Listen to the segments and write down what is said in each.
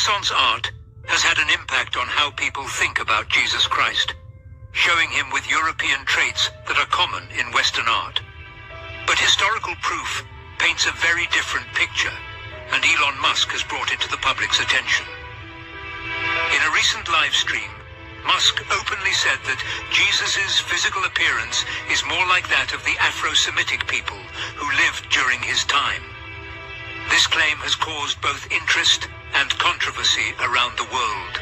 Renaissance art has had an impact on how people think about Jesus Christ, showing him with European traits that are common in Western art. But historical proof paints a very different picture, and Elon Musk has brought it to the public's attention. In a recent live stream, Musk openly said that Jesus' physical appearance is more like that of the Afro-Semitic people who lived during his time. This claim has caused both interest and controversy around the world.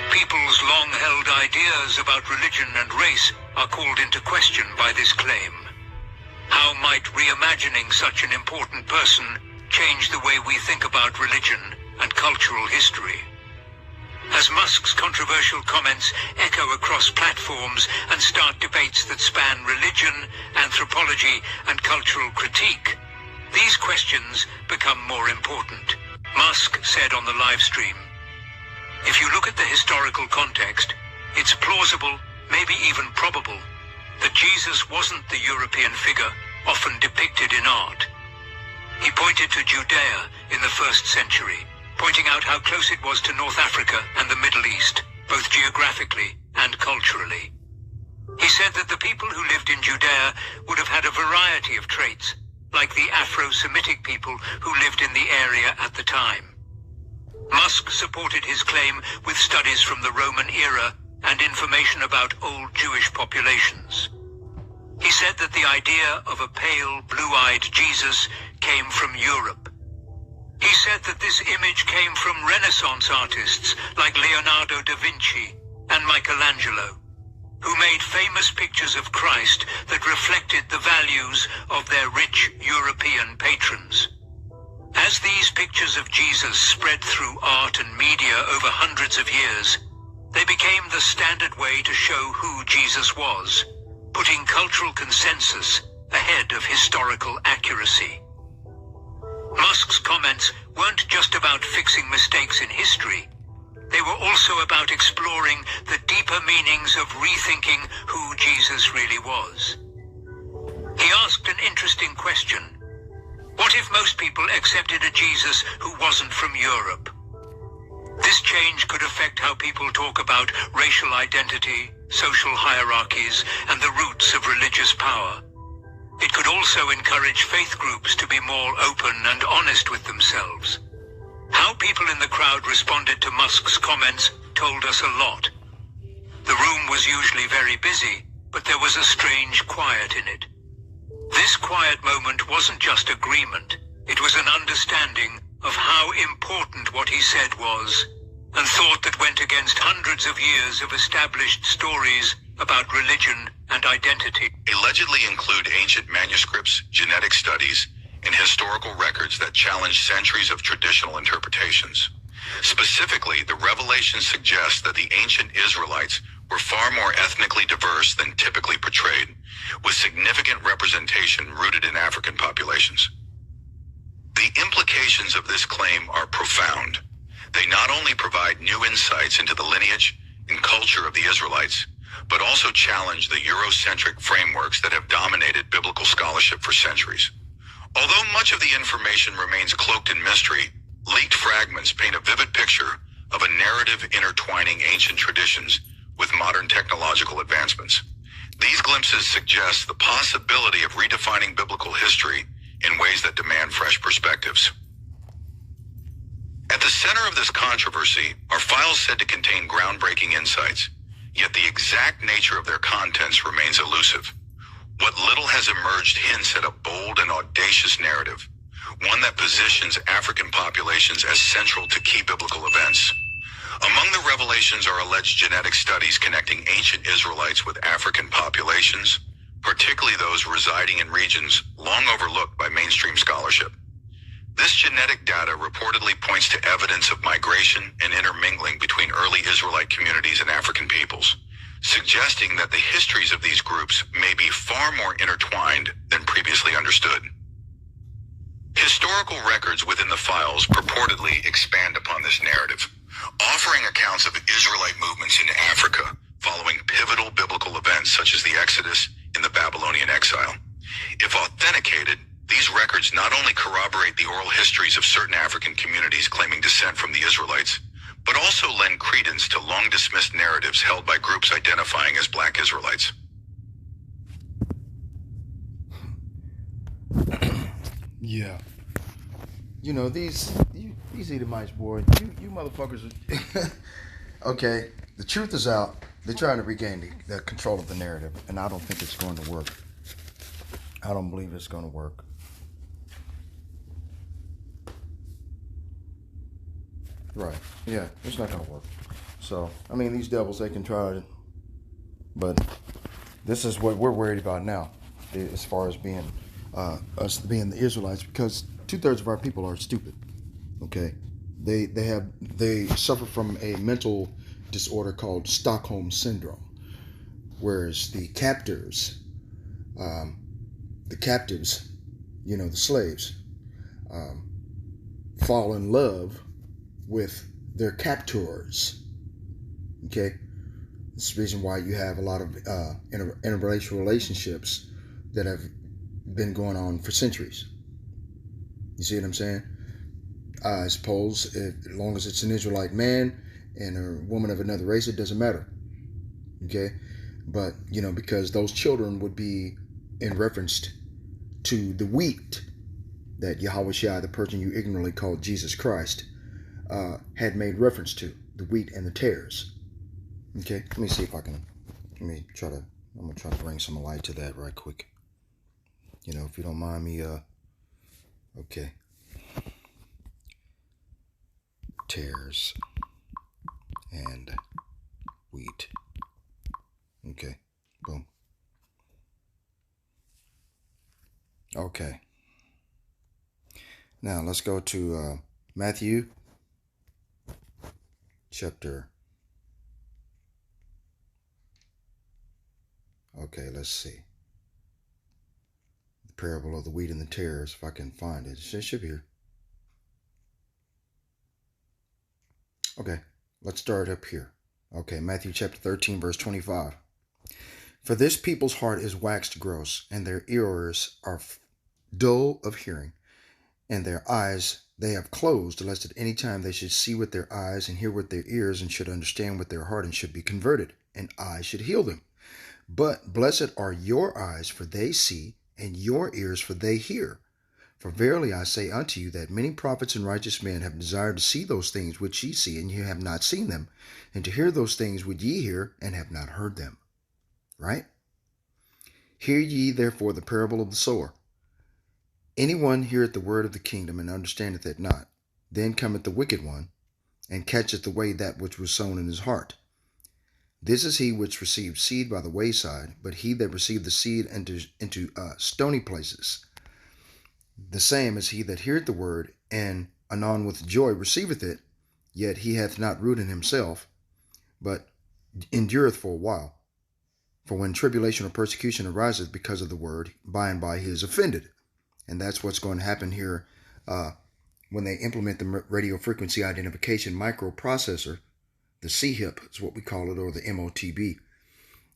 People's long-held ideas about religion and race are called into question by this claim. How might reimagining such an important person change the way we think about religion and cultural history? As Musk's controversial comments echo across platforms and start debates that span religion, anthropology, and cultural critique, these questions become more important. Musk said on the live stream, "If you look at the historical context, it's plausible, maybe even probable, that Jesus wasn't the European figure often depicted in art." He pointed to Judea in the 1st century, pointing out how close it was to North Africa and the Middle East, both geographically and culturally. He said that the people who lived in Judea would have had a variety of traits, like the Afro-Semitic people who lived in the area at the time. Musk supported his claim with studies from the Roman era and information about old Jewish populations. He said that the idea of a pale, blue-eyed Jesus came from Europe. He said that this image came from Renaissance artists like Leonardo da Vinci and Michelangelo, who made famous pictures of Christ that reflected the values of their rich European patrons. As these pictures of Jesus spread through art and media over hundreds of years, they became the standard way to show who Jesus was, putting cultural consensus ahead of historical accuracy. Musk's comments weren't just about fixing mistakes in history. They were also about exploring the deeper meanings of rethinking who Jesus really was. He asked an interesting question. What if most people accepted a Jesus who wasn't from Europe? This change could affect how people talk about racial identity, social hierarchies, and the roots of religious power. It could also encourage faith groups to be more open and honest with themselves. How people in the crowd responded to Musk's comments told us a lot. The room was usually very busy, but there was a strange quiet in it. This quiet moment wasn't just agreement, it was an understanding of how important what he said was, and thought that went against hundreds of years of established stories about religion and identity. Allegedly include ancient manuscripts, genetic studies, and historical records that challenge centuries of traditional interpretations. Specifically, the revelations suggest that the ancient Israelites were far more ethnically diverse than typically portrayed, with significant representation rooted in African populations. The implications of this claim are profound. They not only provide new insights into the lineage and culture of the Israelites, but also challenge the Eurocentric frameworks that have dominated biblical scholarship for centuries. Although much of the information remains cloaked in mystery, leaked fragments paint a vivid picture of a narrative intertwining ancient traditions with modern technological advancements. These glimpses suggest the possibility of redefining biblical history in ways that demand fresh perspectives. At the center of this controversy are files said to contain groundbreaking insights, yet the exact nature of their contents remains elusive. What little has emerged hints at a bold and audacious narrative, one that positions African populations as central to key biblical events. Among the revelations are alleged genetic studies connecting ancient Israelites with African populations, particularly those residing in regions long overlooked by mainstream scholarship. This genetic data reportedly points to evidence of migration and intermingling between early Israelite communities and African peoples, suggesting that the histories of these groups may be far more intertwined than previously understood. Historical records within the files purportedly expand upon this narrative, offering accounts of Israelite movements in Africa following pivotal biblical events such as the Exodus and the Babylonian exile. If authenticated, These records not only corroborate the oral histories of certain African communities claiming descent from the Israelites, but also lend credence to long-dismissed narratives held by groups identifying as Black Israelites. Yeah. You know, these Edomites, boy, you motherfuckers are... Okay, the truth is out. They're trying to regain the control of the narrative, and I don't think it's going to work. I don't believe it's going to work. Right. Yeah, it's not going to work. So, I mean, these devils, they can try it. But this is what we're worried about now, as far as being us being the Israelites, because 2/3 of our people are stupid. Okay, they suffer from a mental disorder called Stockholm syndrome, whereas the captives, you know, the slaves, fall in love with their captors. Okay, this is the reason why you have a lot of interracial relationships that have been going on for centuries. You see what I'm saying? I suppose as long as it's an Israelite man and a woman of another race, it doesn't matter. Okay? But, you know, because those children would be in reference to the wheat that Yahushua, the person you ignorantly called Jesus Christ, had made reference to, the wheat and the tares. Okay? Let me see if I can, I'm going to try to bring some light to that right quick. You know, if you don't mind me, okay. Tares and wheat. Okay, boom. Okay. Now let's go to Matthew chapter. Okay, let's see. The parable of the wheat and the tares, if I can find it. It should be here. Okay, let's start up here. Okay, Matthew chapter 13, verse 25. For this people's heart is waxed gross, and their ears are dull of hearing, and their eyes they have closed, lest at any time they should see with their eyes and hear with their ears, and should understand with their heart, and should be converted, and I should heal them. But blessed are your eyes, for they see, and your ears, for they hear. For verily I say unto you that many prophets and righteous men have desired to see those things which ye see, and ye have not seen them, and to hear those things which ye hear, and have not heard them. Right? Hear ye therefore the parable of the sower. Anyone heareth the word of the kingdom, and understandeth it not. Then cometh the wicked one, and catcheth away that which was sown in his heart. This is he which received seed by the wayside, but he that received the seed into stony places, the same as he that heareth the word, and anon with joy receiveth it, yet he hath not root in himself, but endureth for a while. For when tribulation or persecution ariseth because of the word, by and by he is offended. And that's what's going to happen here when they implement the radio frequency identification microprocessor. The CHIP is what we call it, or the MOTB.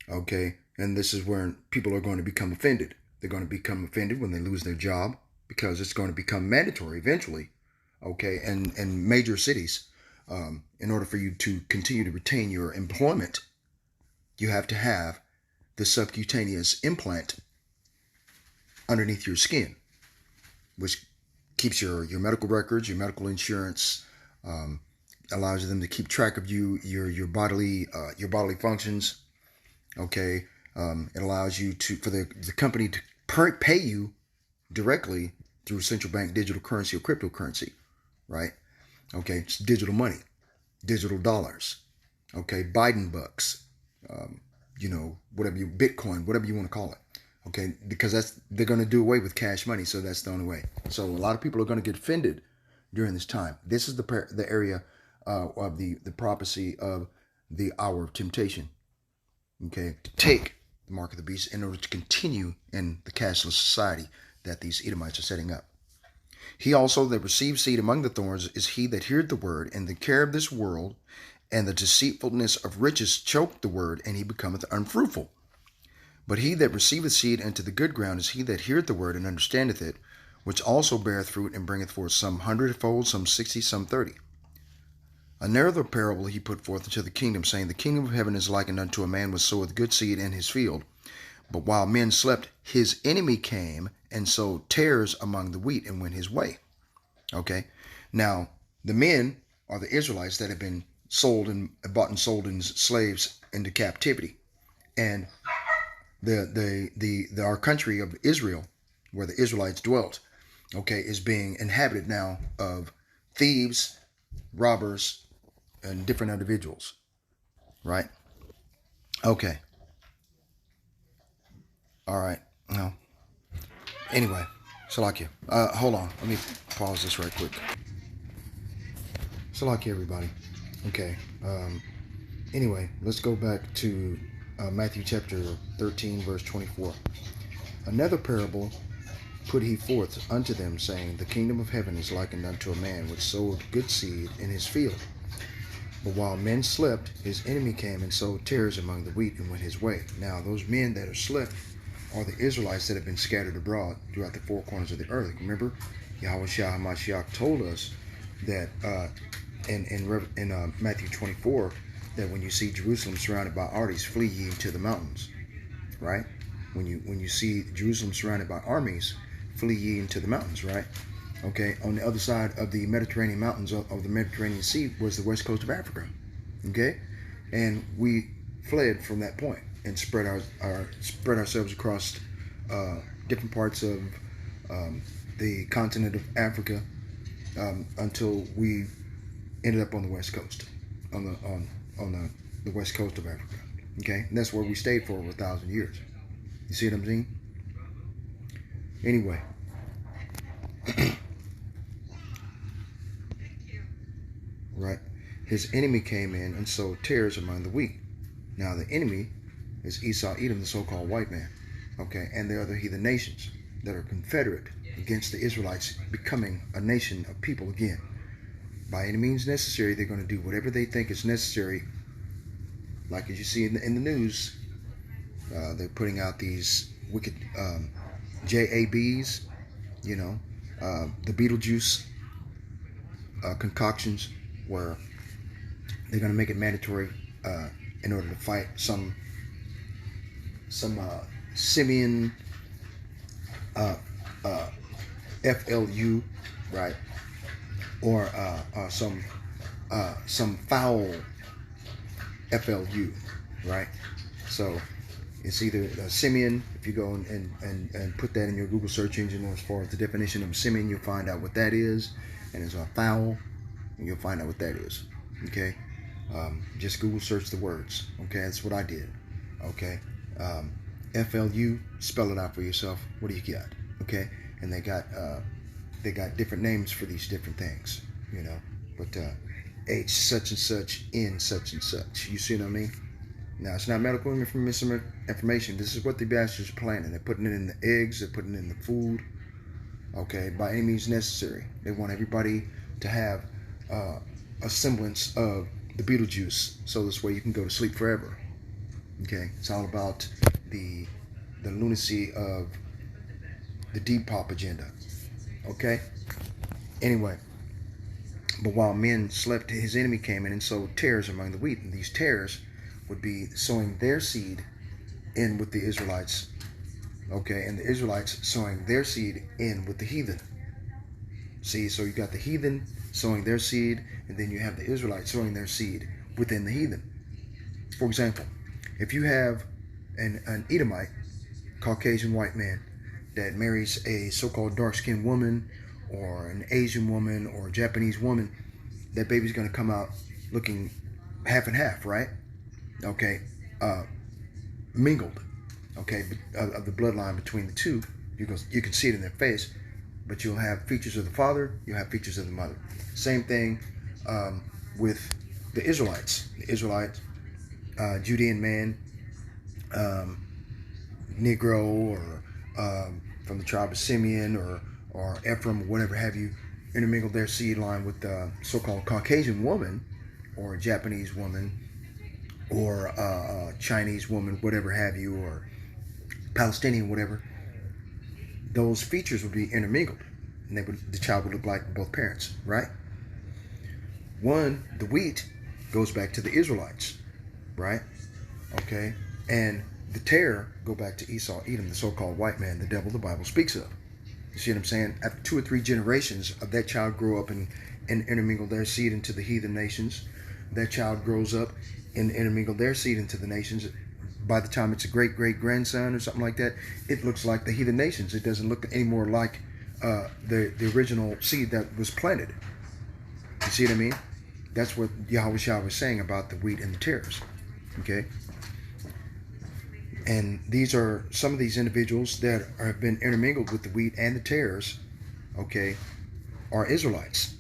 Okay, and this is where people are going to become offended. They're going to become offended when they lose their job, because it's going to become mandatory eventually, okay, and major cities, in order for you to continue to retain your employment, you have to have the subcutaneous implant underneath your skin, which keeps your medical records, your medical insurance, allows them to keep track of your bodily functions, okay. It allows you for the company to pay you directly through central bank digital currency or cryptocurrency, right? Okay, it's digital money, digital dollars, okay, Biden bucks, Bitcoin, whatever you want to call it, okay, because they're going to do away with cash money, so that's the only way. So a lot of people are going to get offended during this time. This is the area of the prophecy of the hour of temptation, okay, to take the mark of the beast in order to continue in the cashless society that these Edomites are setting up. He also that received seed among the thorns is he that heareth the word, and the care of this world and the deceitfulness of riches choke the word, and he becometh unfruitful. But he that receiveth seed into the good ground is he that heareth the word and understandeth it, which also beareth fruit and bringeth forth some 100-fold, some 60, some 30. Another parable he put forth into the kingdom, saying, The kingdom of heaven is likened unto a man which soweth good seed in his field. But while men slept, his enemy came and sowed tares among the wheat and went his way. Okay, now the men are the Israelites that have been sold and bought and sold as slaves into captivity, and our country of Israel, where the Israelites dwelt, okay, is being inhabited now of thieves, robbers, and different individuals, right? Okay. All right. Now, anyway, Salakia. Hold on. Let me pause this right quick. Salakia, everybody. Okay. Anyway, let's go back to Matthew chapter 13, verse 24. Another parable put he forth unto them, saying, The kingdom of heaven is likened unto a man which sowed good seed in his field. But while men slept, his enemy came and sowed tares among the wheat and went his way. Now, those men that are slept are the Israelites that have been scattered abroad throughout the four corners of the earth. Remember, Yahweh Shah HaMashiach told us that in Matthew 24, that when you see Jerusalem surrounded by armies, flee ye to the mountains. Right? When you see Jerusalem surrounded by armies, flee ye into the mountains. Right? Okay. On the other side of the Mediterranean mountains of the Mediterranean Sea was the west coast of Africa. Okay, and we fled from that point and spread ourselves across different parts of the continent of Africa until we ended up on the west coast, on the west coast of Africa. Okay, and that's where we stayed for over 1,000 years. You see what I'm saying? Anyway. Right, his enemy came in and sowed tares among the wheat. Now the enemy is Esau, Edom, the so-called white man. Okay, and the other heathen nations that are confederate against the Israelites becoming a nation of people again. By any means necessary, they're going to do whatever they think is necessary. Like as you see in the news, they're putting out these wicked JABs, you know, the Beetlejuice concoctions, where they're going to make it mandatory in order to fight some simian FLU, right, or some foul FLU, right? So it's either a simian. If you go and put that in your Google search engine, as far as the definition of simian, you'll find out what that is, and it's a foul, and you'll find out what that is. Okay, just Google search the words. Okay, that's what I did. Okay, FLU, spell it out for yourself. What do you got? Okay, and they got different names for these different things, you know. But H such and such, N such and such. You see what I mean? Now, it's not medical information. This is what the bastards are planning. They're putting it in the eggs. They're putting it in the food. Okay, by any means necessary. They want everybody to have a semblance of the Beetlejuice, so this way you can go to sleep forever. Okay, it's all about the lunacy of the Depop agenda. Okay. Anyway, but while men slept, his enemy came in and sowed tares among the wheat, and these tares would be sowing their seed in with the Israelites. Okay, and the Israelites sowing their seed in with the heathen. See, so you got the heathen sowing their seed, and then you have the Israelites sowing their seed within the heathen. For example, if you have an Edomite, Caucasian white man, that marries a so-called dark-skinned woman, or an Asian woman, or a Japanese woman, that baby's going to come out looking half and half, right? Okay, mingled, okay, of the bloodline between the two. You can see it in their face, but you'll have features of the father, you'll have features of the mother. Same thing with the Israelites. The Israelite Judean man, Negro, or from the tribe of Simeon, or Ephraim, or whatever have you, intermingled their seed line with the so-called Caucasian woman, or a Japanese woman, or a Chinese woman, whatever have you, or Palestinian, whatever. Those features would be intermingled. and the child would look like both parents, right? The wheat goes back to the Israelites, right? Okay, and the tare go back to Esau, Edom, the so-called white man, the devil the Bible speaks of. You see what I'm saying? After 2 or 3 generations of that child grow up and intermingle their seed into the heathen nations, that child grows up and intermingle their seed into the nations. By the time it's a great-great-grandson or something like that, it looks like the heathen nations. It doesn't look anymore like the original seed that was planted. You see what I mean? That's what Yahushua was saying about the wheat and the tares. Okay? And these are some of these individuals that have been intermingled with the wheat and the tares, okay, are Israelites.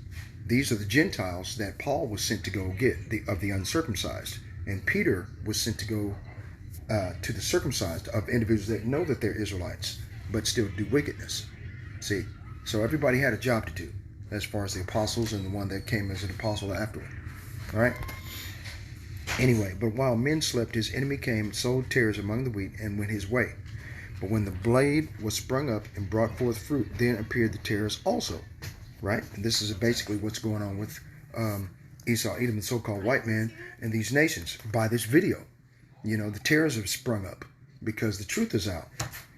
These are the Gentiles that Paul was sent to go get, of the uncircumcised. And Peter was sent to go to the circumcised, of individuals that know that they're Israelites, but still do wickedness. See? So everybody had a job to do, as far as the apostles and the one that came as an apostle afterward. All right? Anyway, but while men slept, his enemy came and sowed tares among the wheat and went his way. But when the blade was sprung up and brought forth fruit, then appeared the tares also. Right? And this is basically what's going on with Esau, Edom, the so-called white man, and these nations by this video. You know, the tares have sprung up because the truth is out.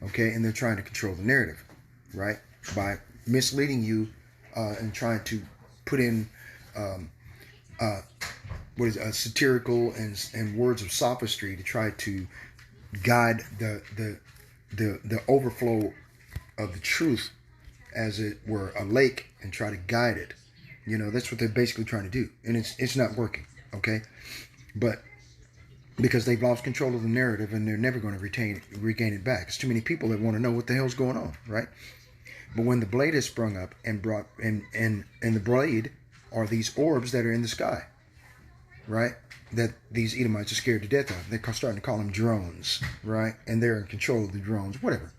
Okay? And they're trying to control the narrative. Right? By misleading you and trying to put in satirical and words of sophistry to try to guide the overflow of the truth, as it were a lake, and try to guide it. You know, that's what they're basically trying to do, and it's not working. Okay, but because they've lost control of the narrative and they're never going to regain it back. There's too many people that want to know what the hell's going on, right? But when the blade is sprung up and brought and the blade are these orbs that are in the sky, right? That these Edomites are scared to death of. They're starting to call them drones, right? And they're in control of the drones, whatever.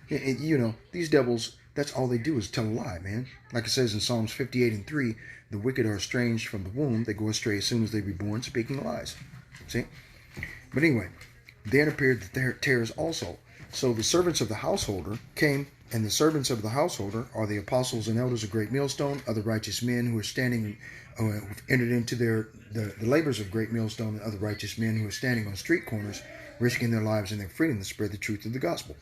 You know, these devils, that's all they do is tell a lie, man. Like it says in Psalms 58:3, the wicked are estranged from the womb. They go astray as soon as they be born, speaking lies. See? But anyway, then appeared the tares also. So the servants of the householder came, and the servants of the householder are the apostles and elders of Great Millstone, other righteous men who are standing, who've entered into the labors of Great Millstone, and other righteous men who are standing on street corners, risking their lives and their freedom to spread the truth of the gospel,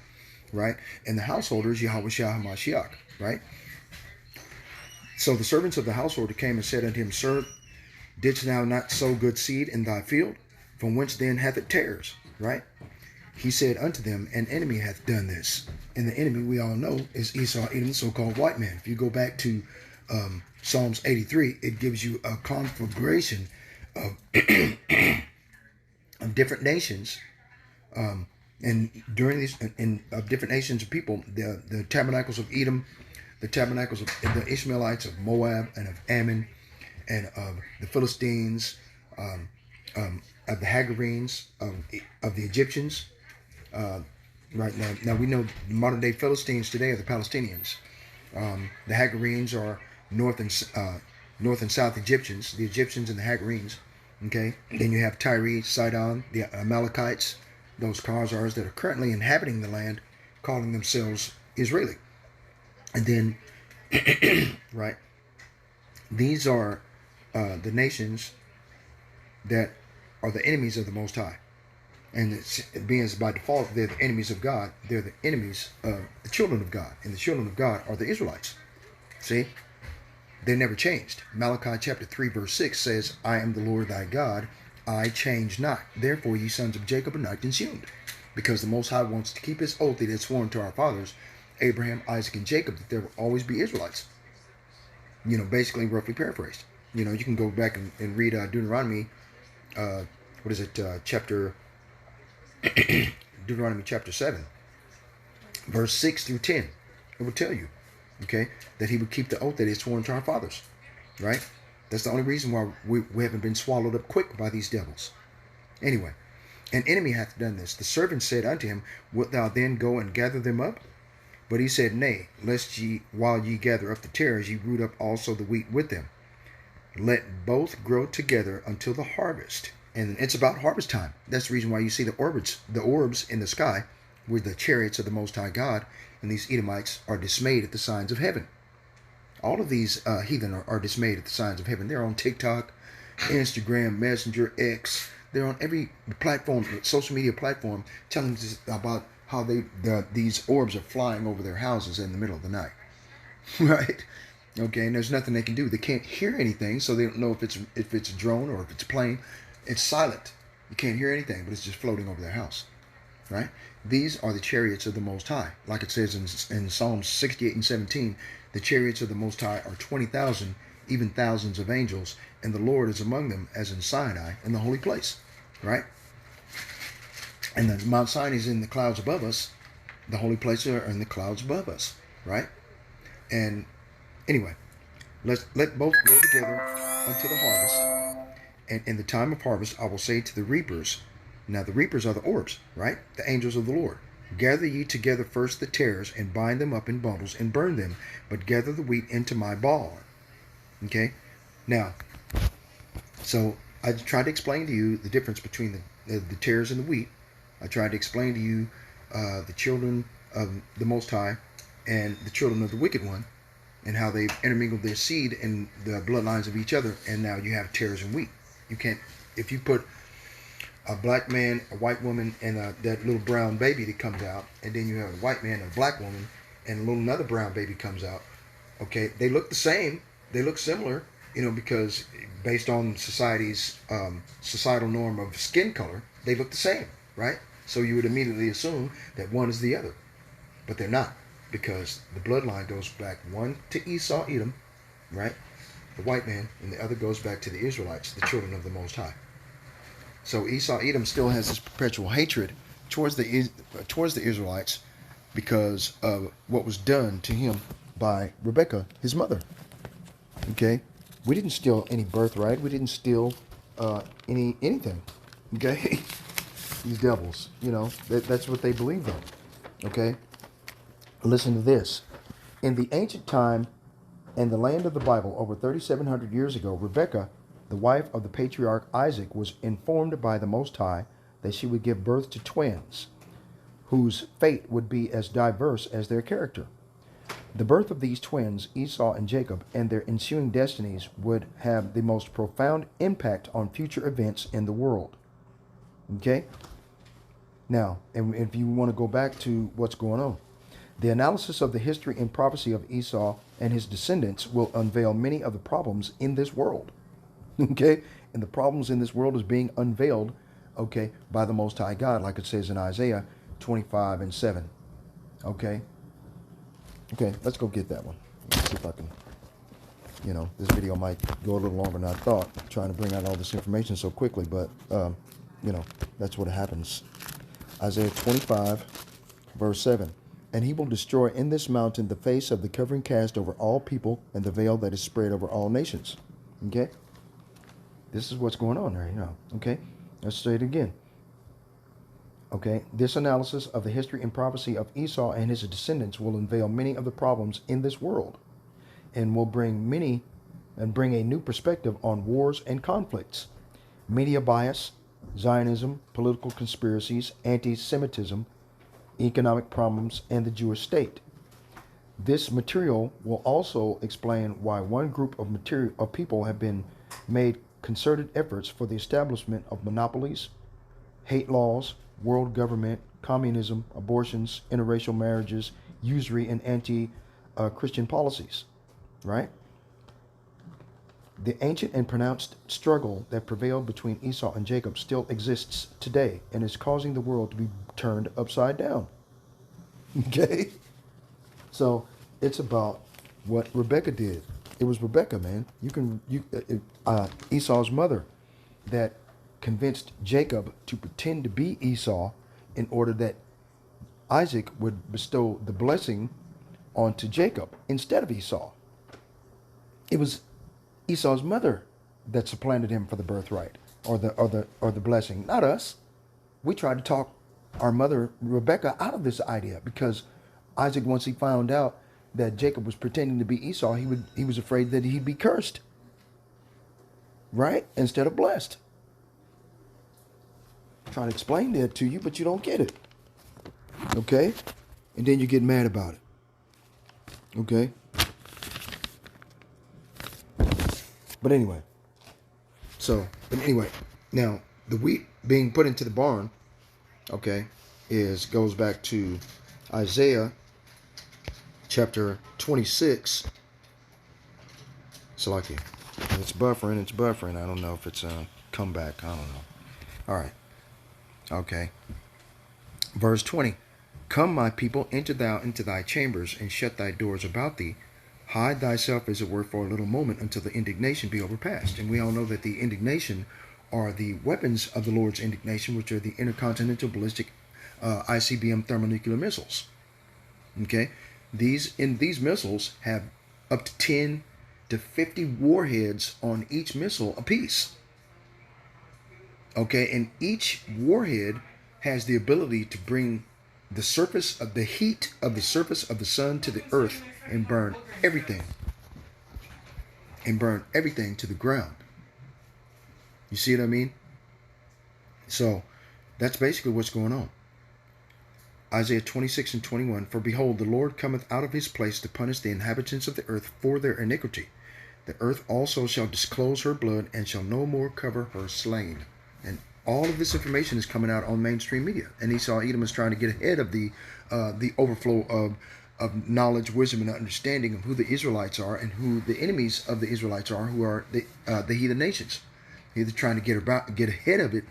right? And the householder is Yahushua HaMashiach, right? So the servants of the householder came and said unto him, Sir, didst thou not sow good seed in thy field? From whence then hath it tares, right? He said unto them, An enemy hath done this. And the enemy, we all know, is Esau, Edom, the so-called white man. If you go back to Psalms 83, it gives you a conflagration of, of different nations, and during these, of different nations of people, the tabernacles of Edom, the tabernacles of the Ishmaelites of Moab and of Ammon, and of the Philistines, of the Hagarenes, of the Egyptians. Right now we know the modern day Philistines today are the Palestinians. The Hagarenes are north and south Egyptians, the Egyptians and the Hagarenes. Okay, then you have Tyre, Sidon, the Amalekites, those Khazars that are currently inhabiting the land, calling themselves Israeli. And then, right, these are the nations that are the enemies of the Most High. And it's being by default, they're the enemies of God. They're the enemies of the children of God. And the children of God are the Israelites. See? They never changed. Malachi chapter 3 verse 6 says, I am the Lord thy God. I change not. Therefore, ye sons of Jacob are not consumed. Because the Most High wants to keep his oath that he had sworn to our fathers, Abraham, Isaac, and Jacob, that there will always be Israelites. You know, basically roughly paraphrased. You know, you can go back and read Deuteronomy, Deuteronomy chapter 7, verse 6 through 10. It will tell you, okay, that he would keep the oath that he had sworn to our fathers, right? That's the only reason why we haven't been swallowed up quick by these devils. Anyway, an enemy hath done this. The servant said unto him, Wilt thou then go and gather them up? But he said, Nay, lest ye, while ye gather up the tares, ye root up also the wheat with them. Let both grow together until the harvest. And it's about harvest time. That's the reason why you see the orbs in the sky, with the chariots of the Most High God, and these Edomites are dismayed at the signs of heaven. All of these heathen are dismayed at the signs of heaven. They're on TikTok, Instagram, Messenger, X. They're on every platform, social media platform, telling us about how these orbs are flying over their houses in the middle of the night. Right? Okay, and there's nothing they can do. They can't hear anything, so they don't know if it's a drone or if it's a plane. It's silent. You can't hear anything, but it's just floating over their house. Right? These are the chariots of the Most High. Like it says in Psalms 68 and 17, the chariots of the Most High are 20,000, even thousands of angels, and the Lord is among them, as in Sinai, in the holy place. Right? And the Mount Sinai is in the clouds above us. The holy places are in the clouds above us. Right? And anyway, let both grow together unto the harvest. And in the time of harvest, I will say to the reapers, now the reapers are the orbs, right? The angels of the Lord. Gather ye together first the tares, and bind them up in bundles, and burn them, but gather the wheat into my barn. Okay? Now, so I tried to explain to you the difference between the tares and the wheat. I tried to explain to you the children of the Most High and the children of the wicked one, and how they've intermingled their seed in the bloodlines of each other, and now you have tares and wheat. You can't, if you put a black man, a white woman, and that little brown baby that comes out, and then you have a white man and a black woman, and another brown baby comes out, okay, they look the same, they look similar, because based on society's societal norm of skin color, they look the same, right? So you would immediately assume that one is the other, but they're not, because the bloodline goes back one to Esau, Edom, right, the white man, and the other goes back to the Israelites, the children of the Most High. So Esau, Edom still has this perpetual hatred towards the Israelites because of what was done to him by Rebekah, his mother. Okay, we didn't steal any birthright. We didn't steal anything. Okay, these devils, that's what they believed in. Okay, listen to this. In the ancient time and the land of the Bible, over 3,700 years ago, Rebekah, the wife of the patriarch Isaac, was informed by the Most High that she would give birth to twins, whose fate would be as diverse as their character. The birth of these twins, Esau and Jacob, and their ensuing destinies would have the most profound impact on future events in the world. Okay? Now, and if you want to go back to what's going on, the analysis of the history and prophecy of Esau and his descendants will unveil many of the problems in this world. Okay? And the problems in this world is being unveiled, okay, by the Most High God, like it says in Isaiah 25 and 7. Okay? Okay, let's go get that one. Let's see if I can, this video might go a little longer than I thought, trying to bring out all this information so quickly, but, that's what happens. Isaiah 25, verse 7. And he will destroy in this mountain the face of the covering cast over all people and the veil that is spread over all nations. Okay? This is what's going on right now. Okay? Let's say it again. Okay? This analysis of the history and prophecy of Esau and his descendants will unveil many of the problems in this world and will bring a new perspective on wars and conflicts, media bias, Zionism, political conspiracies, anti-Semitism, economic problems, and the Jewish state. This material will also explain why one group of people have been made concerted efforts for the establishment of monopolies, hate laws, world government, communism, abortions, interracial marriages, usury, and anti-Christian policies, right? The ancient and pronounced struggle that prevailed between Esau and Jacob still exists today and is causing the world to be turned upside down. Okay? So it's about what Rebekah did. It was Rebekah, man. Esau's mother that convinced Jacob to pretend to be Esau in order that Isaac would bestow the blessing onto Jacob instead of Esau. It was Esau's mother that supplanted him for the birthright or the blessing, not us. We tried to talk our mother Rebekah out of this idea because Isaac, once he found out that Jacob was pretending to be Esau, he was afraid that he'd be cursed, right, instead of blessed. I'm trying to explain that to you, but you don't get it. Okay, and then you get mad about it. Okay. But anyway, now the wheat being put into the barn, okay, goes back to Isaiah chapter 26. So like it's buffering. I don't know if it's come back. I don't know. All right. Okay. Verse 20. Come, my people, enter thou into thy chambers, and shut thy doors about thee. Hide thyself, as it were, for a little moment, until the indignation be overpast. And we all know that the indignation are the weapons of the Lord's indignation, which are the intercontinental ballistic ICBM thermonuclear missiles. Okay? These missiles have up to 10 to 50 warheads on each missile apiece. Okay, and each warhead has the ability to bring the surface of the heat of the surface of the sun to the earth and burn everything to the ground. You see what I mean? So that's basically what's going on. Isaiah 26 and 21. For behold, the Lord cometh out of his place to punish the inhabitants of the earth for their iniquity. The earth also shall disclose her blood, and shall no more cover her slain. And all of this information is coming out on mainstream media. And Esau Edom is trying to get ahead of the overflow of knowledge, wisdom, and understanding of who the Israelites are and who the enemies of the Israelites are, who are the heathen nations. Either trying to get ahead of it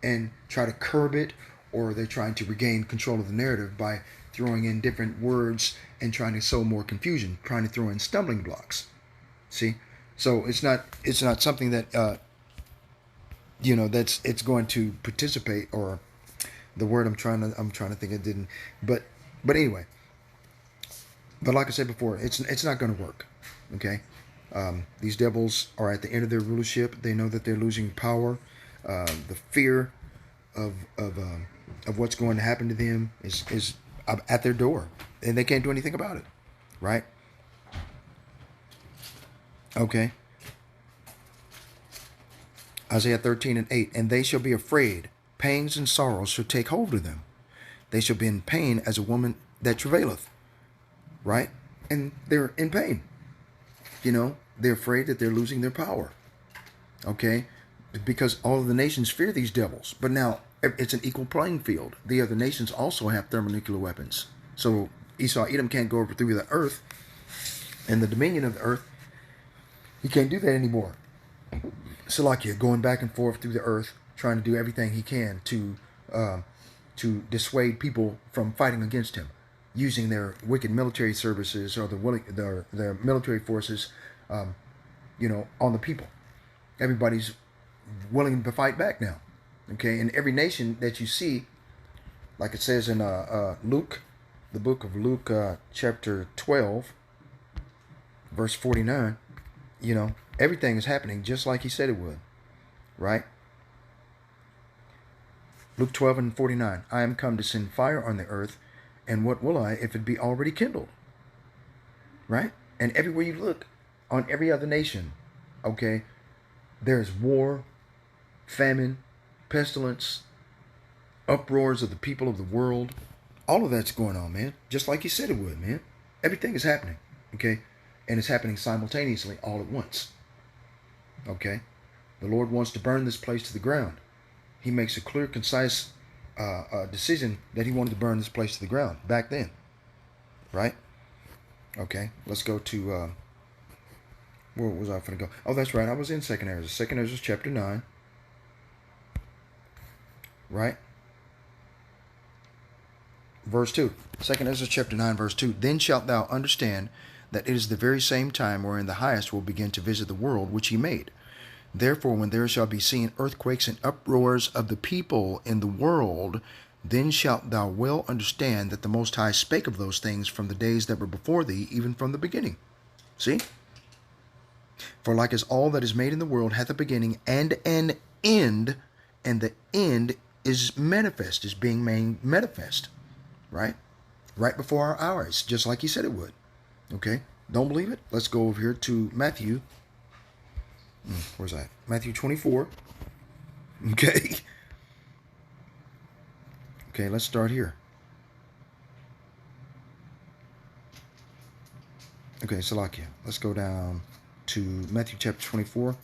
and try to curb it, or they're trying to regain control of the narrative by throwing in different words and trying to sow more confusion, trying to throw in stumbling blocks. See? So it's not something that it's going to participate, or the word I'm trying to think it didn't, but anyway. But like I said before, it's not going to work. Okay, these devils are at the end of their rulership. They know that they're losing power. The fear of what's going to happen to them is at their door, and they can't do anything about it. Right? Okay. Isaiah 13 and 8. And they shall be afraid. Pangs and sorrows shall take hold of them. They shall be in pain as a woman that travaileth. Right? And they're in pain. They're afraid that they're losing their power. Okay? Because all of the nations fear these devils. But now, it's an equal playing field. The other nations also have thermonuclear weapons. So Esau Edom can't go over through the earth and the dominion of the earth. He can't do that anymore. Salakia going back and forth through the earth, trying to do everything he can to dissuade people from fighting against him, using their wicked military services or their military forces, on the people. Everybody's willing to fight back now. Okay, and every nation that you see, like it says in Luke, the book of Luke, chapter 12, verse 49. Everything is happening just like he said it would. Right? Luke 12 and 49. I am come to send fire on the earth, and what will I if it be already kindled? Right? And everywhere you look, on every other nation, okay, there's war, famine, pestilence, uproars of the people of the world. All of that's going on, man. Just like he said it would, man. Everything is happening. Okay? And it's happening simultaneously all at once. Okay? The Lord wants to burn this place to the ground. He makes a clear, concise decision that he wanted to burn this place to the ground back then. Right? Okay. Let's go to... where was I going to go? Oh, that's right. I was in 2nd Ezra. 2nd Ezra chapter 9. Right? Verse 2. 2nd Ezra chapter 9, verse 2. Then shalt thou understand that it is the very same time wherein the highest will begin to visit the world which he made. Therefore, when there shall be seen earthquakes and uproars of the people in the world, then shalt thou well understand that the Most High spake of those things from the days that were before thee, even from the beginning. See? For like as all that is made in the world hath a beginning and an end, and the end is manifest, is being made manifest. Right? Right before our eyes, just like he said it would. Okay? Don't believe it? Let's go over here to Matthew. Where's that? Matthew 24. Okay. Okay, let's start here. Okay, Salakia. Let's go down. to Matthew chapter 24,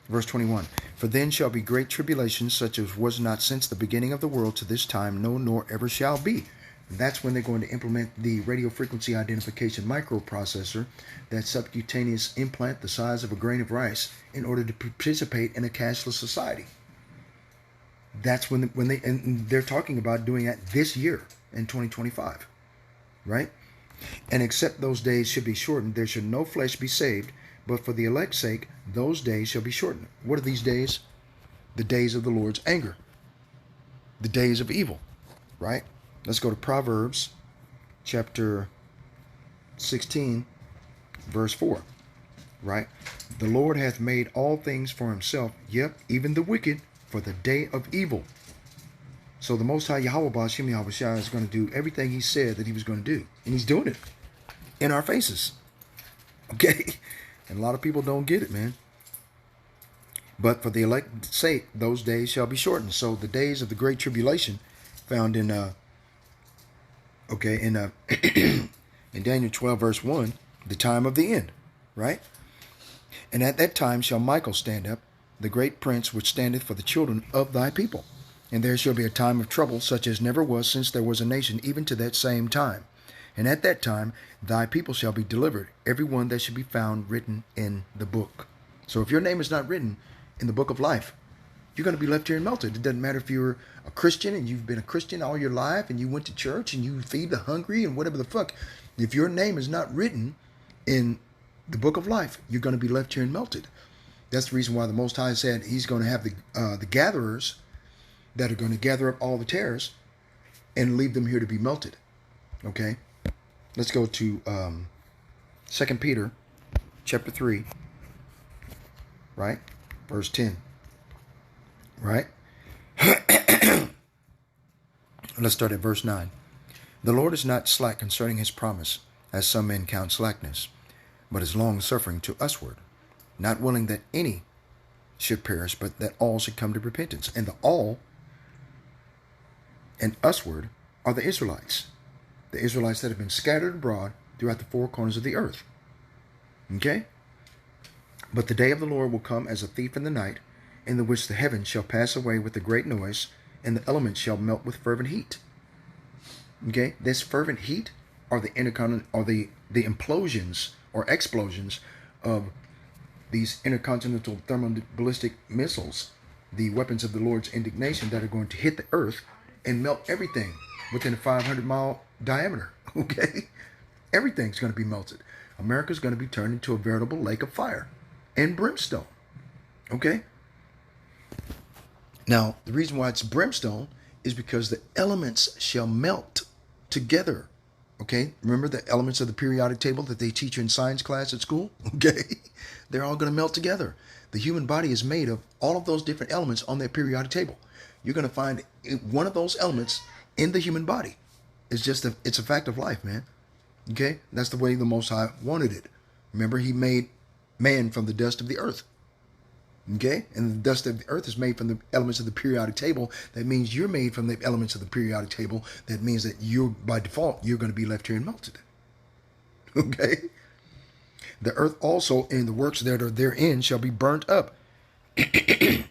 verse 21. For then shall be great tribulation, such as was not since the beginning of the world to this time, no, nor ever shall be. And that's when they're going to implement the radio frequency identification microprocessor, that subcutaneous implant the size of a grain of rice, in order to participate in a cashless society. That's when they're talking about doing that this year in 2025, right? And except those days should be shortened, there should no flesh be saved, but for the elect's sake, those days shall be shortened. What are these days? The days of the Lord's anger, the days of evil, right? Let's go to Proverbs chapter 16, verse 4, right? The Lord hath made all things for himself, yep, even the wicked, for the day of evil. So the Most High Yahweh Ba'ashem Yahweh Shai is going to do everything he said that he was going to do. And he's doing it in our faces. Okay? And a lot of people don't get it, man. But for the elect's sake, those days shall be shortened. So the days of the great tribulation found in in Daniel 12, verse 1, the time of the end, right? And at that time shall Michael stand up, the great prince which standeth for the children of thy people. And there shall be a time of trouble, such as never was since there was a nation, even to that same time. And at that time thy people shall be delivered, every one that should be found written in the book. So if your name is not written in the book of life, you're going to be left here and melted. It doesn't matter if you're a Christian and you've been a Christian all your life and you went to church and you feed the hungry and whatever the fuck. If your name is not written in the book of life, you're going to be left here and melted. That's the reason why the Most High said he's going to have the gatherers that are going to gather up all the tares and leave them here to be melted. Okay? Let's go to 2 Peter chapter 3, right? Verse 10. Right? Let's start at verse 9. The Lord is not slack concerning his promise, as some men count slackness, but is long-suffering to usward, not willing that any should perish, but that all should come to repentance. And the all and usward are the Israelites that have been scattered abroad throughout the four corners of the earth. Okay? But the day of the Lord will come as a thief in the night, in the which the heavens shall pass away with a great noise, and the elements shall melt with fervent heat. Okay? This fervent heat are the implosions or explosions of these intercontinental thermoballistic missiles, the weapons of the Lord's indignation, that are going to hit the earth and melt everything within a 500-mile diameter. Okay? Everything's going to be melted. America's going to be turned into a veritable lake of fire and brimstone. Okay? Now, the reason why it's brimstone is because the elements shall melt together. Okay? Remember the elements of the periodic table that they teach you in science class at school? Okay? They're all going to melt together. The human body is made of all of those different elements on that periodic table. You're going to find one of those elements in the human body. It's a fact of life, man. Okay? That's the way the Most High wanted it. Remember, he made man from the dust of the earth. Okay? And the dust of the earth is made from the elements of the periodic table. That means you're made from the elements of the periodic table. That means that by default, you're going to be left here and melted. Okay? The earth also and the works that are therein shall be burnt up. Okay?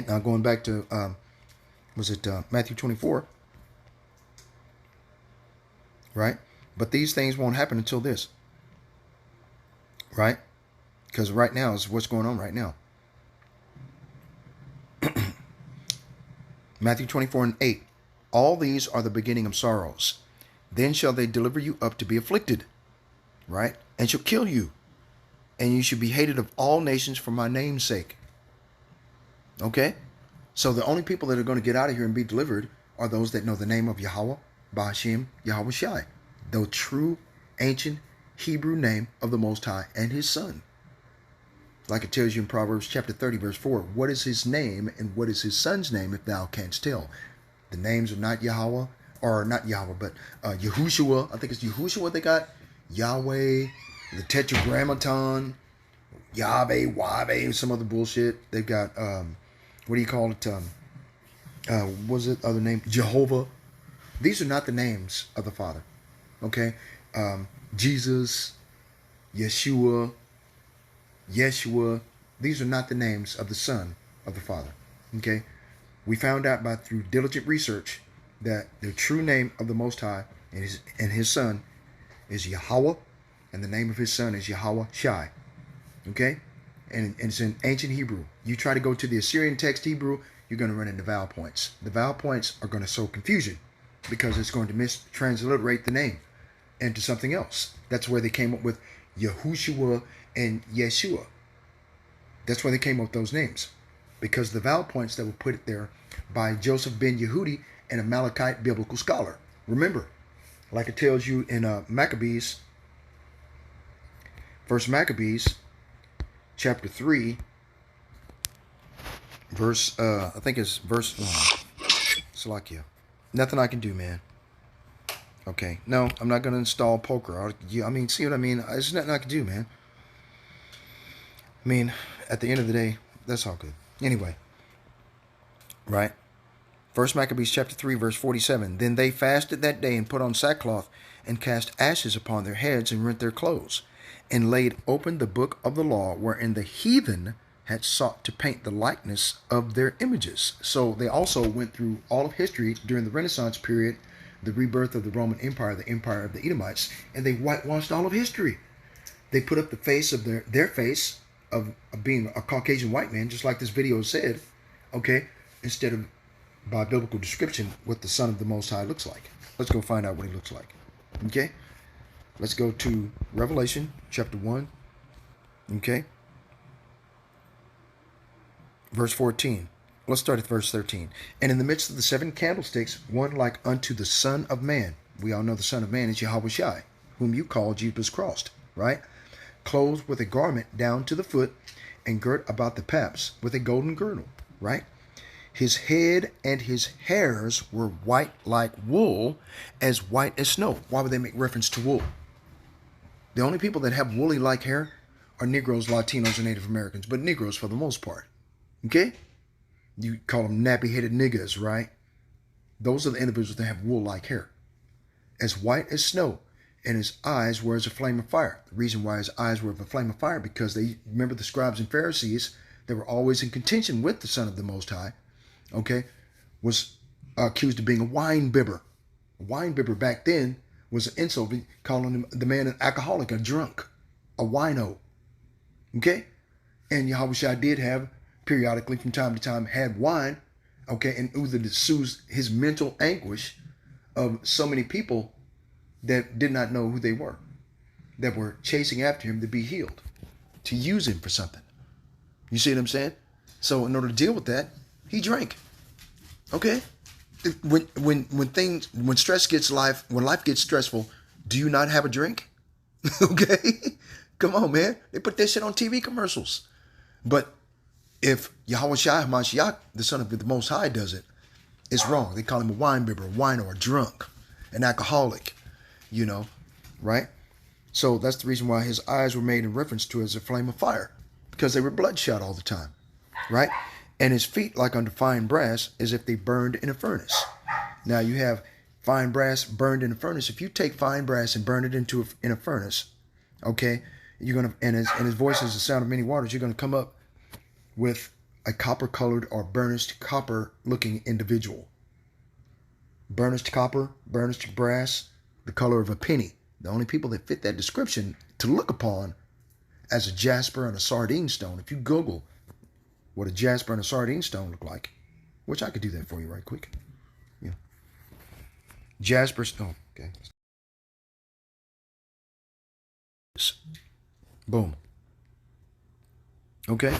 Now going back to, Matthew 24? Right? But these things won't happen until this. Right? Because right now is what's going on right now. Matthew 24:8. All these are the beginning of sorrows. Then shall they deliver you up to be afflicted. Right? And shall kill you. And you shall be hated of all nations for my name's sake. Okay? So the only people that are going to get out of here and be delivered are those that know the name of Yahweh, Ba'ashem, Yahweh Shai. The true ancient Hebrew name of the Most High and his Son. Like it tells you in Proverbs chapter 30, verse 4, what is his name and what is his son's name if thou canst tell? The names are not Yahweh, or not Yahweh, but Yahushua. I think it's Yahushua they got. Yahweh, the Tetragrammaton, Yahweh, Wahweh, some other bullshit. They've got, what do you call it? What was it? Other name? Jehovah. These are not the names of the Father. Okay? Jesus, Yeshua, Yeshua. These are not the names of the Son of the Father. Okay? We found out through diligent research that the true name of the Most High and his Son is Yahweh, and the name of his Son is Yahweh Shai. Okay? And it's in ancient Hebrew. You try to go to the Assyrian text Hebrew, you're going to run into vowel points. The vowel points are going to sow confusion because it's going to mistransliterate the name into something else. That's where they came up with Yahushua and Yeshua. That's where they came up with those names, because the vowel points that were put there by Joseph ben Yehudi, an Amalekite biblical scholar. Remember, like it tells you in Maccabees, First Maccabees, chapter 3, verse, I think it's verse, Salakia. Nothing I can do, man. Okay, no, I'm not going to install poker. I mean, see what I mean? There's nothing I can do, man. I mean, at the end of the day, that's all good. Anyway, right? First Maccabees chapter 3, verse 47. Then they fasted that day and put on sackcloth and cast ashes upon their heads and rent their clothes and laid open the book of the law wherein the heathen had sought to paint the likeness of their images. So they also went through all of history during the Renaissance period, the rebirth of the Roman Empire, the empire of the Edomites, and they whitewashed all of history. They put up the face of their face of being a Caucasian white man, just like this video said, okay, instead of by biblical description what the Son of the Most High looks like. Let's go find out what he looks like. Okay? Let's go to Revelation chapter 1. Okay? Verse 14. Let's start at verse 13. And in the midst of the 7 candlesticks, one like unto the Son of Man. We all know the Son of Man is Yahweh Shai, whom you call Jesus Christ, right? Clothed with a garment down to the foot, and girt about the paps with a golden girdle, right? His head and his hairs were white like wool, as white as snow. Why would they make reference to wool? The only people that have woolly like hair are Negroes, Latinos, and Native Americans, but Negroes for the most part. Okay? You call them nappy-headed niggas, right? Those are the individuals that have wool-like hair. As white as snow, and his eyes were as a flame of fire. The reason why his eyes were of a flame of fire, because they, remember the scribes and Pharisees, they were always in contention with the Son of the Most High, okay, was accused of being a wine bibber. A wine bibber back then was an insult, calling him, the man, an alcoholic, a drunk, a wino, okay? And Yahweh Shai did have, periodically from time to time, had wine, okay, and either to soothe his mental anguish of so many people that did not know who they were, that were chasing after him to be healed, to use him for something. You see what I'm saying? So in order to deal with that, he drank. Okay? When stress gets when life gets stressful, do you not have a drink? Okay? Come on, man. They put that shit on TV commercials. But if Yahweh Shai HaMashiach, the Son of the Most High, does it, it's wrong. They call him a wine bibber, a wino, a drunk, an alcoholic, you know, right? So that's the reason why his eyes were made in reference to as a flame of fire, because they were bloodshot all the time, right? And his feet like unto fine brass, as if they burned in a furnace. Now you have fine brass burned in a furnace. If you take fine brass and burn it in a furnace, okay, you're gonna, and his voice is the sound of many waters, you're gonna come up with a copper-colored or burnished copper-looking individual. Burnished copper, burnished brass, the color of a penny. The only people that fit that description to look upon as a jasper and a sardine stone, if you Google what a jasper and a sardine stone look like, which I could do that for you right quick. Yeah. Jasper stone. Okay. Boom. Okay.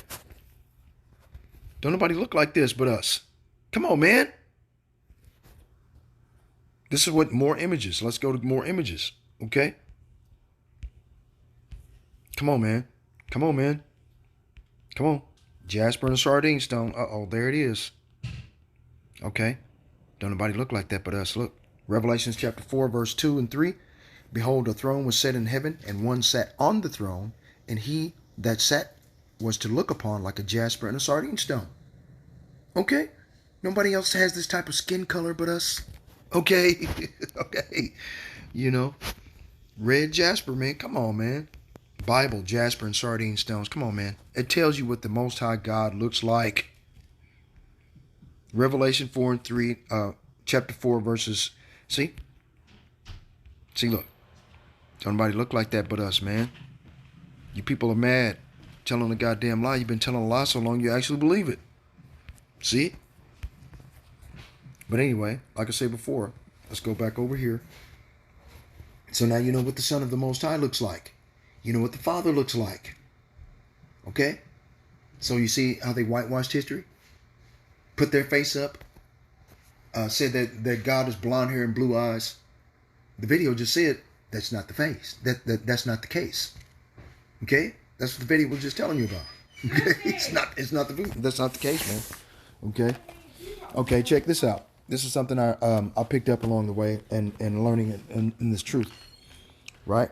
Don't nobody look like this but us. Come on, man. This is what more images. Let's go to more images. Okay? Come on, man. Come on, man. Come on. Jasper and a sardine stone. Uh-oh, there it is. Okay. Don't nobody look like that but us. Look. Revelations chapter 4, verse 2 and 3. Behold, a throne was set in heaven, and one sat on the throne, and he that sat was to look upon like a jasper and a sardine stone. Okay? Nobody else has this type of skin color but us. Okay? Okay. You know? Red jasper, man. Come on, man. Bible, jasper and sardine stones. Come on, man. It tells you what the Most High God looks like. Revelation 4 and 3, chapter 4, verses. See, look. Don't nobody look like that but us, man. You people are mad, telling a goddamn lie. You've been telling a lie so long you actually believe it. See? But anyway, like I said before, let's go back over here. So now you know what the Son of the Most High looks like. You know what the Father looks like. Okay? So you see how they whitewashed history? Put their face up. Said that God is blonde hair and blue eyes. The video just said that's not the face. That's not the case. Okay? That's what the video was just telling you about. Okay? It's not that's not the case, man. Okay? Okay, check this out. This is something I picked up along the way and learning it in this truth. Right?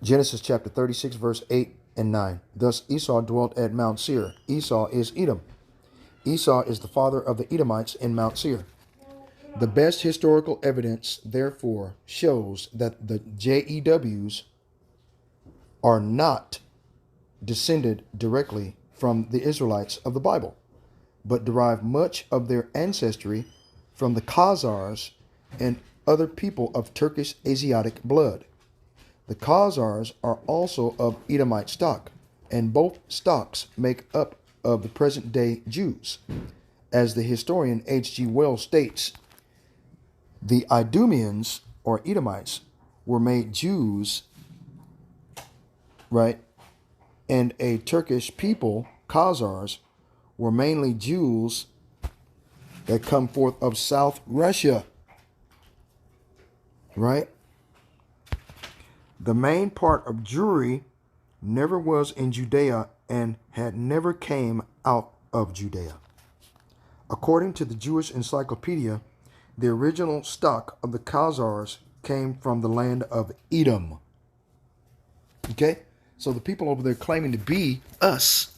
Genesis chapter 36, verse 8 and 9. Thus Esau dwelt at Mount Seir. Esau is Edom. Esau is the father of the Edomites in Mount Seir. The best historical evidence, therefore, shows that the JEWs are not descended directly from the Israelites of the Bible, but derive much of their ancestry from the Khazars and other people of Turkish Asiatic blood. The Khazars are also of Edomite stock, and both stocks make up of the present-day Jews. As the historian H.G. Wells states, the Idumeans, or Edomites, were made Jews, right? And a Turkish people, Khazars, were mainly Jews that come forth of South Russia, right? The main part of Jewry never was in Judea and had never came out of Judea. According to the Jewish Encyclopedia, the original stock of the Khazars came from the land of Edom. Okay? So the people over there claiming to be us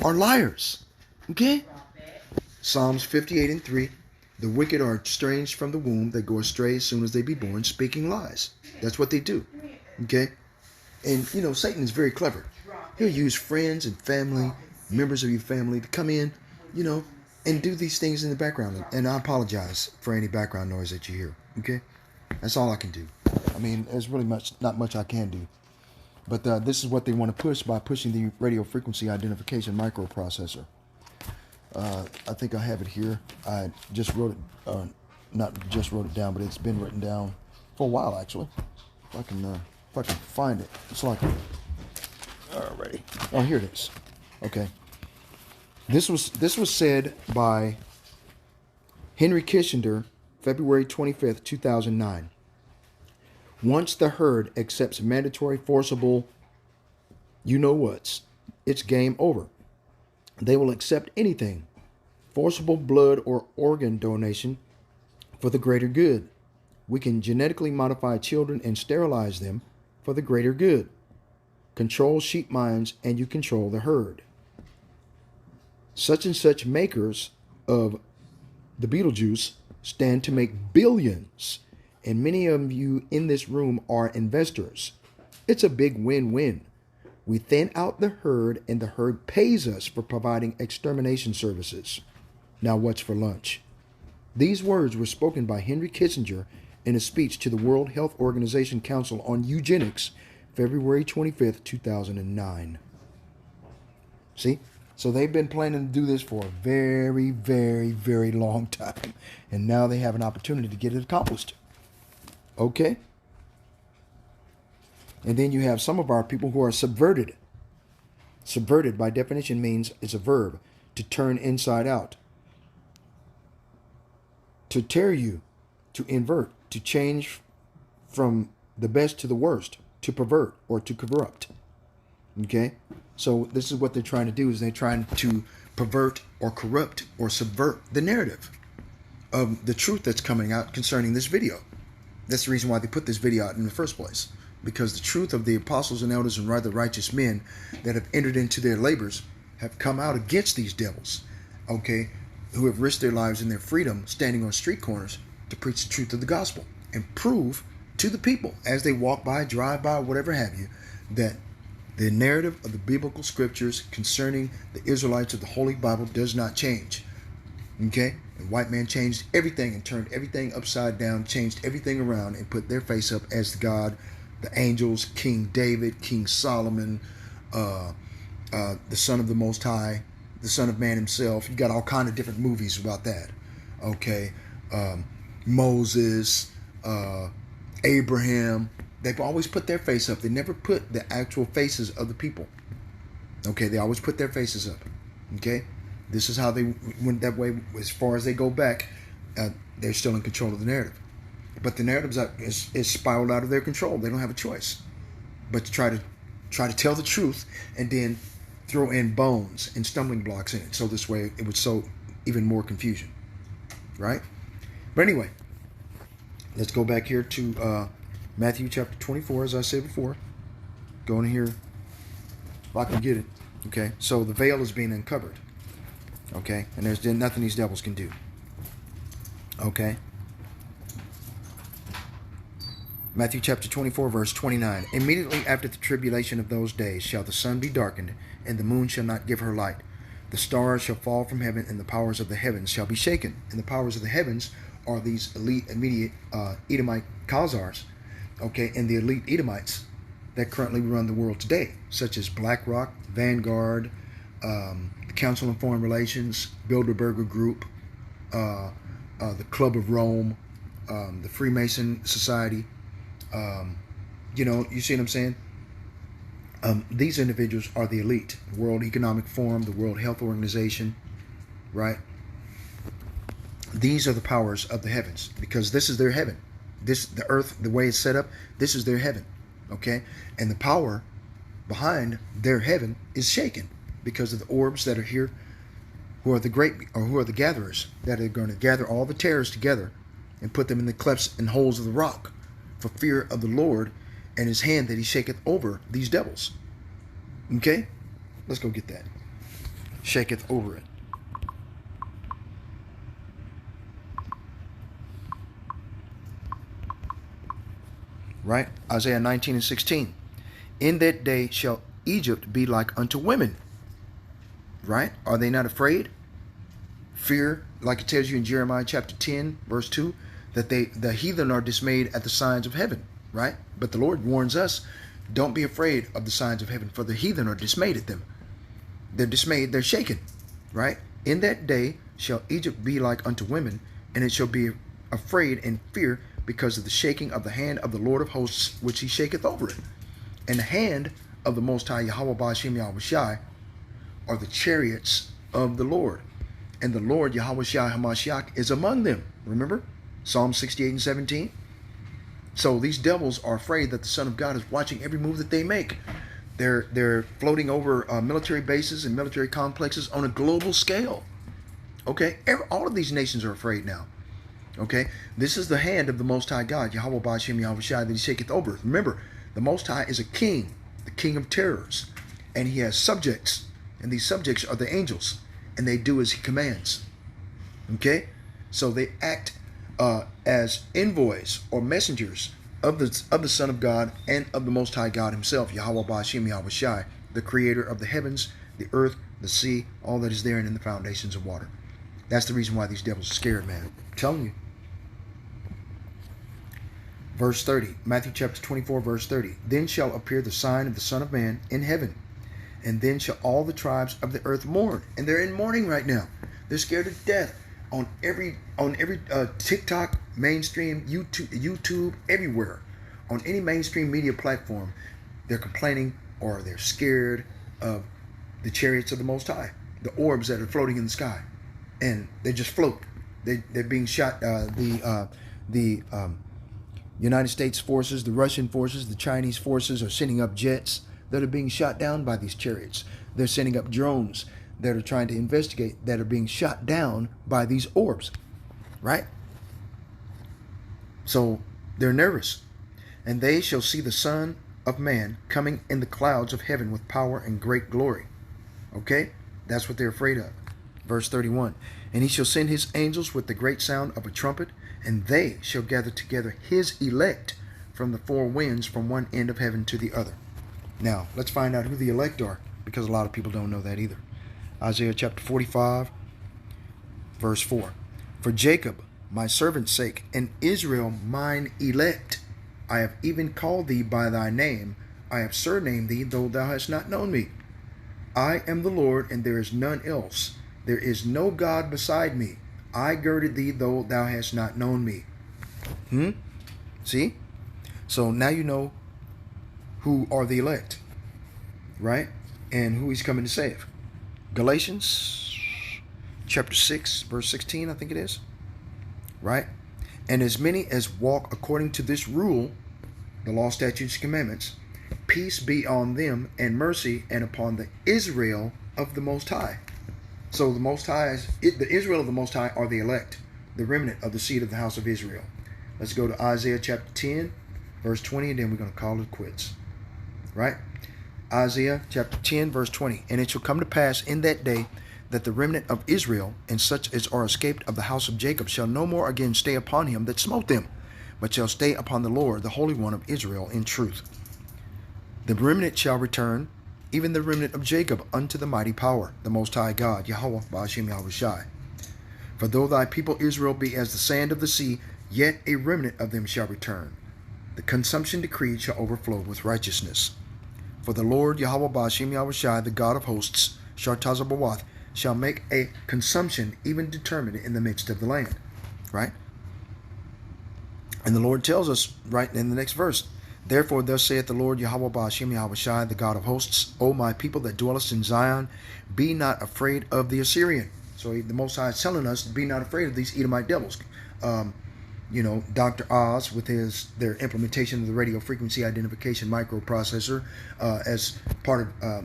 are liars. Okay? Psalms 58 and 3. The wicked are estranged from the womb. They go astray as soon as they be born, speaking lies. That's what they do. Okay? And, you know, Satan is very clever. He'll use friends and family, members of your family to come in, you know, and do these things in the background. And I apologize for any background noise that you hear. Okay? That's all I can do. I mean, there's really not much I can do. But this is what they want to push by pushing the radio frequency identification microprocessor. I think I have it here. I just wrote it, not just wrote it down, but it's been written down for a while, actually. If I can find it. It's like, alrighty. Oh, here it is. Okay. This was said by Henry Kissinger, February 25th, 2009. Once the herd accepts mandatory forcible you-know-whats, it's game over. They will accept anything, forcible blood or organ donation, for the greater good. We can genetically modify children and sterilize them for the greater good. Control sheep minds and you control the herd. Such and such makers of the Beetlejuice stand to make billions, and many of you in this room are investors. It's a big win-win. We thin out the herd, and the herd pays us for providing extermination services. Now what's for lunch? These words were spoken by Henry Kissinger in a speech to the World Health Organization Council on Eugenics, February 25th, 2009. See? So they've been planning to do this for a very, very, very long time. And now they have an opportunity to get it accomplished. Okay? And then you have some of our people who are subverted. Subverted, by definition, means it's a verb. To turn inside out. To tear you. To invert. To change from the best to the worst. To pervert or to corrupt. Okay? So this is what they're trying to do, is they're trying to pervert or corrupt or subvert the narrative of the truth that's coming out concerning this video. That's the reason why they put this video out in the first place. Because the truth of the apostles and elders and rather righteous men that have entered into their labors have come out against these devils, okay, who have risked their lives and their freedom standing on street corners to preach the truth of the gospel and prove to the people as they walk by, drive by, whatever have you, that the narrative of the biblical scriptures concerning the Israelites of the Holy Bible does not change. Okay? The white man changed everything and turned everything upside down, changed everything around, and put their face up as the God, the angels, King David, King Solomon, the Son of the Most High, the Son of Man himself. You got all kind of different movies about that. Okay? Moses, Abraham. They've always put their face up. They never put the actual faces of the people. Okay? They always put their faces up. Okay? This is how they went that way. As far as they go back, they're still in control of the narrative. But the narrative is spiraled out of their control. They don't have a choice but to try to tell the truth and then throw in bones and stumbling blocks in it. So this way it would sow even more confusion. Right? But anyway, let's go back here to Matthew chapter 24, as I said before. Go in here if I can get it. Okay? So the veil is being uncovered. Okay? And there's nothing these devils can do. Okay? Matthew chapter 24, verse 29. Immediately after the tribulation of those days shall the sun be darkened, and the moon shall not give her light. The stars shall fall from heaven, and the powers of the heavens shall be shaken. And the powers of the heavens are these elite, immediate Edomite Khazars, okay, and the elite Edomites that currently run the world today, such as BlackRock, Vanguard, the Council on Foreign Relations, Bilderberger Group, the Club of Rome, the Freemason Society. You see what I'm saying? These individuals are the elite. The World Economic Forum, the World Health Organization, right? These are the powers of the heavens, because this is their heaven. The earth, the way it's set up, this is their heaven, okay? And the power behind their heaven is shaken because of the orbs that are here, who are the gatherers that are going to gather all the terrors together and put them in the clefts and holes of the rock for fear of the Lord and his hand that he shaketh over these devils. Okay? Let's go get that. Shaketh over it. Right? Isaiah 19 and 16. In that day shall Egypt be like unto women. Right? Are they not afraid? Fear, like it tells you in Jeremiah chapter 10, verse 2, that the heathen are dismayed at the signs of heaven. Right? But the Lord warns us, don't be afraid of the signs of heaven, for the heathen are dismayed at them. They're dismayed, they're shaken. Right? In that day shall Egypt be like unto women, and it shall be afraid and fear because of the shaking of the hand of the Lord of hosts, which he shaketh over it. And the hand of the Most High, Yahweh Ba'ashem Yahweh Shai, are the chariots of the Lord. And the Lord, Yahweh Shai HaMashiach, is among them. Remember? Psalm 68 and 17. So these devils are afraid that the Son of God is watching every move that they make. They're floating over military bases and military complexes on a global scale. Okay? All of these nations are afraid now. Okay? This is the hand of the Most High God, Yahweh Ba'ashem Yahweh Shai, that he shaketh over. Remember, the Most High is a king, the king of terrors. And he has subjects. And these subjects are the angels. And they do as he commands. Okay? So they act as envoys or messengers of the Son of God and of the Most High God himself, Yahweh Ba'ashem Yahweh Shai, the creator of the heavens, the earth, the sea, all that is there and in the foundations of water. That's the reason why these devils are scared, man. I'm telling you. Verse 30, Matthew chapter 24, verse 30. Then shall appear the sign of the Son of Man in heaven, and then shall all the tribes of the earth mourn. And they're in mourning right now. They're scared to death. On every TikTok, mainstream, YouTube, everywhere, on any mainstream media platform, they're complaining or they're scared of the chariots of the Most High, the orbs that are floating in the sky, and they just float. They're being shot. The United States forces, the Russian forces, the Chinese forces are sending up jets that are being shot down by these chariots. They're sending up drones that are trying to investigate, that are being shot down by these orbs, right? So they're nervous. And they shall see the Son of Man coming in the clouds of heaven with power and great glory. Okay? That's what they're afraid of. Verse 31. And he shall send his angels with the great sound of a trumpet, and they shall gather together his elect from the four winds from one end of heaven to the other. Now, let's find out who the elect are, because a lot of people don't know that either. Isaiah chapter 45, verse 4. For Jacob, my servant's sake, and Israel, mine elect, I have even called thee by thy name. I have surnamed thee, though thou hast not known me. I am the Lord, and there is none else. There is no God beside me. I girded thee, though thou hast not known me. See? So now you know who are the elect, right? And who he's coming to save. Galatians chapter 6, verse 16, I think it is. Right? And as many as walk according to this rule, the law, statutes, commandments, peace be on them and mercy and upon the Israel of the Most High. So the Most High, the Israel of the Most High are the elect, the remnant of the seed of the house of Israel. Let's go to Isaiah chapter 10, verse 20, and then we're going to call it quits. Right? Isaiah chapter 10, verse 20. And it shall come to pass in that day that the remnant of Israel, and such as are escaped of the house of Jacob, shall no more again stay upon him that smote them, but shall stay upon the Lord, the Holy One of Israel, in truth. The remnant shall return, even the remnant of Jacob, unto the mighty power, the Most High God, Yahweh Ba'ashem Yahushai. For though thy people Israel be as the sand of the sea, yet a remnant of them shall return. The consumption decreed shall overflow with righteousness. For the Lord, Yahweh Ba'ashem Yahushai, the God of hosts, Shartazabawath, shall make a consumption even determined in the midst of the land. Right? And the Lord tells us right in the next verse, therefore thus saith the Lord Yahweh Ba'ashem Yahushai, the God of hosts, O my people that dwellest in Zion, be not afraid of the Assyrian. So the Most High is telling us, be not afraid of these Edomite devils. Dr. Oz with their implementation of the radio frequency identification microprocessor as part of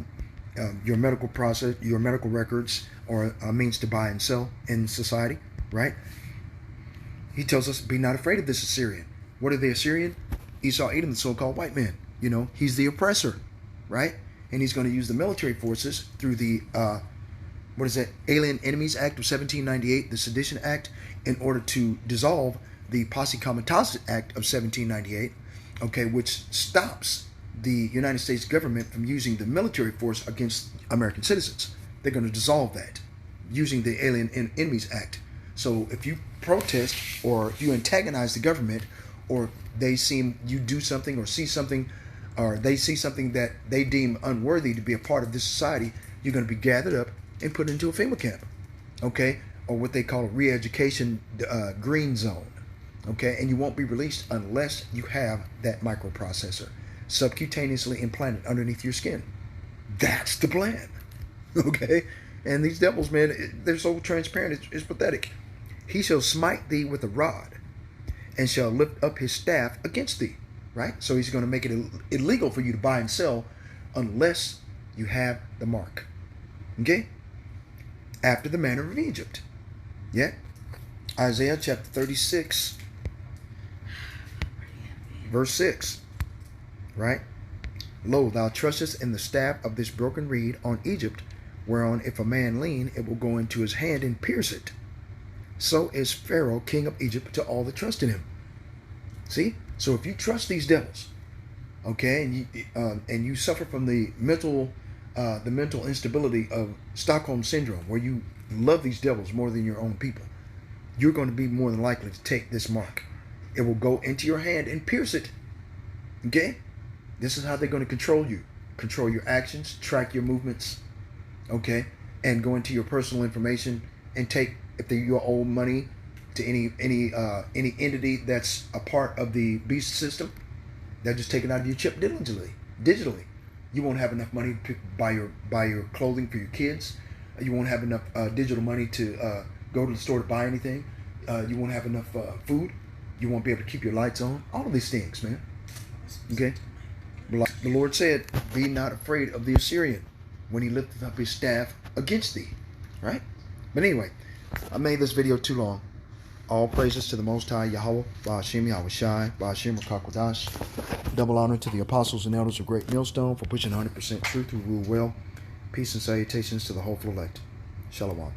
your medical process, your medical records, or a means to buy and sell in society, right? He tells us, be not afraid of this Assyrian. What are the Assyrian? Esau, Edom, the so-called white man. He's the oppressor, right? And he's going to use the military forces through the, Alien Enemies Act of 1798, the Sedition Act, in order to dissolve the Posse Comitatus Act of 1798, okay, which stops the United States government from using the military force against American citizens. They're going to dissolve that using the Alien Enemies Act. So if you protest or if you antagonize the government, or they you do something or see something, or they see something that they deem unworthy to be a part of this society, you're going to be gathered up and put into a FEMA camp, okay, or what they call a re-education green zone, okay, and you won't be released unless you have that microprocessor subcutaneously implanted underneath your skin. That's the plan, okay? And these devils, man, they're so transparent, it's pathetic. He shall smite thee with a rod, and shall lift up his staff against thee, right? So he's going to make it illegal for you to buy and sell unless you have the mark, okay? After the manner of Egypt. Yeah? Isaiah chapter 36, verse 6, right? Lo, thou trustest in the staff of this broken reed on Egypt, whereon if a man lean, it will go into his hand and pierce it. So is Pharaoh, king of Egypt, to all that trust in him. See? So if you trust these devils, okay, and you suffer from the mental instability of Stockholm syndrome, where you love these devils more than your own people, you're going to be more than likely to take this mark. It will go into your hand and pierce it. Okay? This is how they're going to control you. Control your actions, track your movements, okay, and go into your personal information and take, if you owe money to any entity that's a part of the beast system, they'll just take it out of your chip digitally. You won't have enough money to buy your clothing for your kids. You won't have enough digital money to go to the store to buy anything. You won't have enough food. You won't be able to keep your lights on. All of these things, man. Okay? But like the Lord said, be not afraid of the Assyrian when he lifted up his staff against thee. Right? But anyway, I made this video too long. All praises to the Most High, Yahweh, Ba'ashem Yahushai, Ba'ashem Rakakwadash. Double honor to the apostles and elders of Great Millstone for pushing 100% truth who rule well. Peace and salutations to the hopeful elect. Shalom.